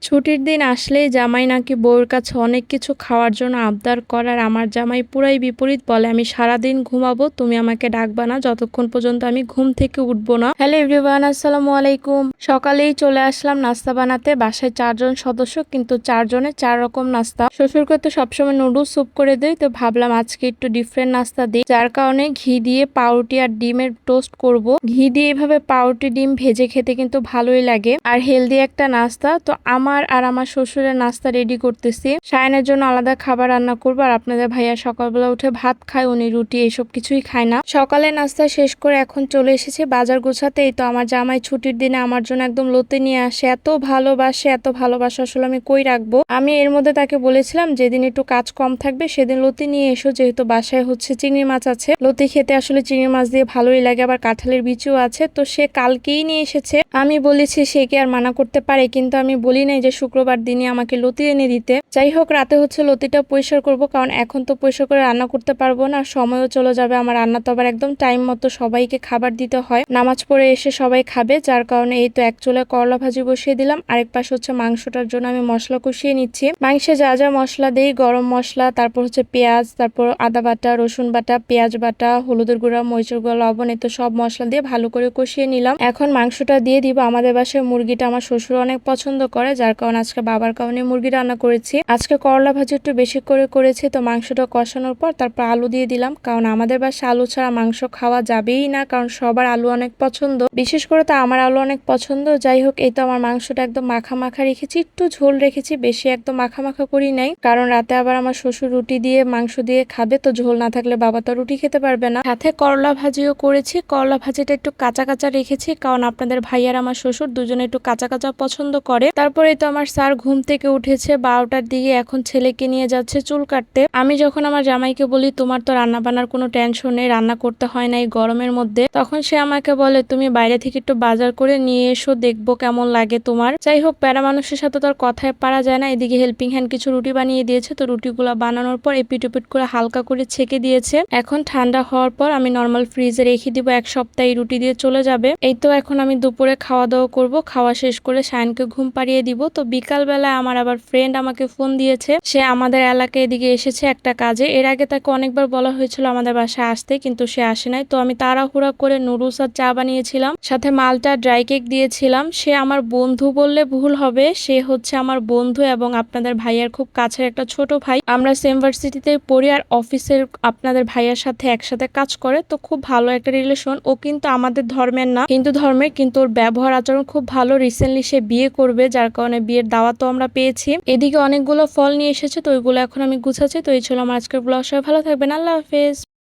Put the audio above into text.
ছুটির দিন আসলেই জামাই নাকি বউয়ের কাছে অনেক কিছু খাওয়ার জন্য আবদার করার আমার জামাই পুরাই বিপরীত বলে আমি সারাদিন ঘুমাবো, তুমি আমাকে ডাকবা না যতক্ষণ পর্যন্ত আমি ঘুম থেকে উঠবো না। হ্যালো এভরিওয়ান, আসসালামু আলাইকুম। সকালেই চলে আসলাম নাস্তা বানাতে। বাসায় 4 জন সদস্য, কিন্তু 4 জনের 4 রকম নাস্তা। শ্বশুরকে তো সবসময় নুডলস স্যুপ করে দিই, তো ভাবলাম আজকে একটু ডিফারেন্ট নাস্তা দিই, যার কারণে ঘি দিয়ে পাউরুটি আর ডিমের টোস্ট করব। ঘি দিয়ে এভাবে পাউরুটি ডিম ভেজে খেতে কিন্তু ভালোই লাগে আর হেলদি একটা নাস্তা। তো আমার আর আমার শ্বশুরের নাস্তা রেডি করতেছি। সায়নের জন্য আলাদা খাবার রান্না করবো, আর আপনাদের ভাইয়া সকালবেলা উঠে ভাত খায়, উনি রুটি এইসব কিছুই খায় না। সকালে নাস্তা শেষ করে এখন চলে এসেছি বাজার গোছাতেই। তো আমার জামাই ছুটির দিনে আমার জন্য একদম লতি নিয়ে আসে, এত ভালোবাসে, এত ভালোবাসা আসলে আমি কই রাখবো। আমি এর মধ্যে তাকে বলেছিলাম যেদিন একটু কাজ কম থাকবে সেদিন লতি নিয়ে এসো, যেহেতু বাসায় হচ্ছে চিংড়ি মাছ আছে। লতি খেতে আসলে চিংড়ি মাছ দিয়ে ভালোই লাগে, আবার কাঁঠালের বিচিও আছে। তো সে কালকেই নিয়ে এসেছে। আমি বলেছি সে কি আর মানা করতে পারে, কিন্তু আমি বলি নাই যে শুক্রবার দিনে আমাকে লতি এনে দিতে। যাই হোক, রাতে হচ্ছে লতিটা পরিষ্কার করব, কারণ এখন তো পরিষ্কার করে রান্না করতে পারবো না, সময়ও চলে যাবে। আমার রান্না তো আবার একদম টাইম মতো সবাইকে খাবার দিতে হয়, নামাজ পড়ে এসে সবাই খাবে, যার কারণে এই তো এক চুলায় করলা ভাজি বসিয়ে দিলাম। আরেক পাশে হচ্ছে মাংসটার জন্য আমি মশলা কষিয়ে নিচ্ছি। মাংসে যা যা মশলা দেই, গরম মশলা, তারপর হচ্ছে পেঁয়াজ, তারপর আদা বাটা, রসুন বাটা, পেঁয়াজ বাটা, হলুদের গুঁড়া, মরিচের গুঁড়া, লবণ, তো সব মশলা দিয়ে ভালো করে কষিয়ে নিলাম। এখন মাংসটা দিয়ে দিব। আমাদের বাসায় মুরগিটা আমার শ্বশুর অনেক পছন্দ করে, যার কারণে আজকে বাবার কারণে মুরগি রান্না করেছি। আজকে করলা ভাজি একটু বেশি করে করেছি। তো মাংসটা কষানোর পর তারপর আলু দিয়ে দিলাম, কারণ আমাদের বাসায় আলু ছাড়া মাংস খাওয়া যাবেই না, কারণ সবার আলু অনেক পছন্দ, বিশেষ করে তো আমার আলু অনেক পছন্দ। যাই হোক, এই তো আমার মাংসটা একদম মাখা মাখা রেখেছি, একটু ঝোল রেখেছি, বেশি একদম মাখা মাখা করি নাই, কারণ রাতে আবার আমার শ্বশুর রুটি দিয়ে মাংস দিয়ে খাবে, তো ঝোল না থাকলে বাবা তো রুটি খেতে পারবে না। সাথে করলা ভাজিও করেছি। করলা ভাজিটা একটু কাঁচা কাঁচা রেখেছি, কারণ আপনাদের ভাই আর আমার শ্বশুর দুজনে একটু কাঁচা কাঁচা পছন্দ করে। তারপরে তো আমার স্যার ঘুম থেকে উঠেছে 12টার দিকে, এখন ছেলেকে নিয়ে যাচ্ছে চুল কাটতে। আমি যখন আমার জামাইকে বলি তোমার তো রান্না বান্নার কোনো টেনশন নেই, রান্না করতে হয় না এই গরমের মধ্যে, তখন সে আমাকে বলে তুমি বাইরে থেকে একটু বাজার করে নিয়ে এসো, দেখবো কেমন লাগে তোমার। যাই হোক, প্যারা মানুষের সাথে তো আর কথায় পারা যায় না। এদিকে হেল্পিং হ্যান্ড কিছু রুটি বানিয়ে দিয়েছে, তো রুটিগুলো বানানোর পর এপিট ওপিট করে হালকা করে ছেঁকে দিয়েছে। এখন ঠান্ডা হওয়ার পর আমি নর্মাল ফ্রিজে রেখে দিব, 1 সপ্তাহ রুটি দিয়ে চলে যাবে। এই তো এখন আমি দুপুরে খাওয়া দাওয়া করবো, খাওয়া শেষ করে সায়নকে ঘুম পাড়িয়ে দিব। তো বিকাল বেলায় আমার আবার ফ্রেন্ড আমাকে ফোন দিয়েছে, সে আমাদের এলাকায় এদিকে এসেছে একটা কাজে। এর আগে তাকে অনেকবার বলা হয়েছিল আমাদের বাসায় আসতে, কিন্তু সে আসে নাই। তো আমি তাড়াহুড়া করে নুডলস আর চা বানিয়েছিলাম, সাথে মালটা ড্রাই কেক দিয়েছিলাম। সে আমার বন্ধু বললে ভুল হবে, সে হচ্ছে আমার বন্ধু এবং আপনাদের ভাইয়ার খুব কাছের একটা ছোট ভাই। আমরা সেম ভার্সিটিতে পড়ি আর অফিসের আপনাদের ভাইয়ার সাথে একসাথে কাজ করে, তো খুব ভালো একটা রিলেশন। ও কিন্তু আমাদের ধর্মের না, হিন্দু ধর্মের, কিন্তু ওর ব্যবহার আচরণ খুব ভালো। রিসেন্টলি সে বিয়ে করবে, যার কারণে বিয়ের দাওয়াতও আমরা পেয়েছি। এদিকে অনেকগুলো ফল নিয়ে এসেছে, তো ওইগুলো এখন আমি গুছাচ্ছি। তো এই ছিল আমার আজকের ব্লগ। সবাই ভালো থাকবেন, আল্লাহ হাফেজ।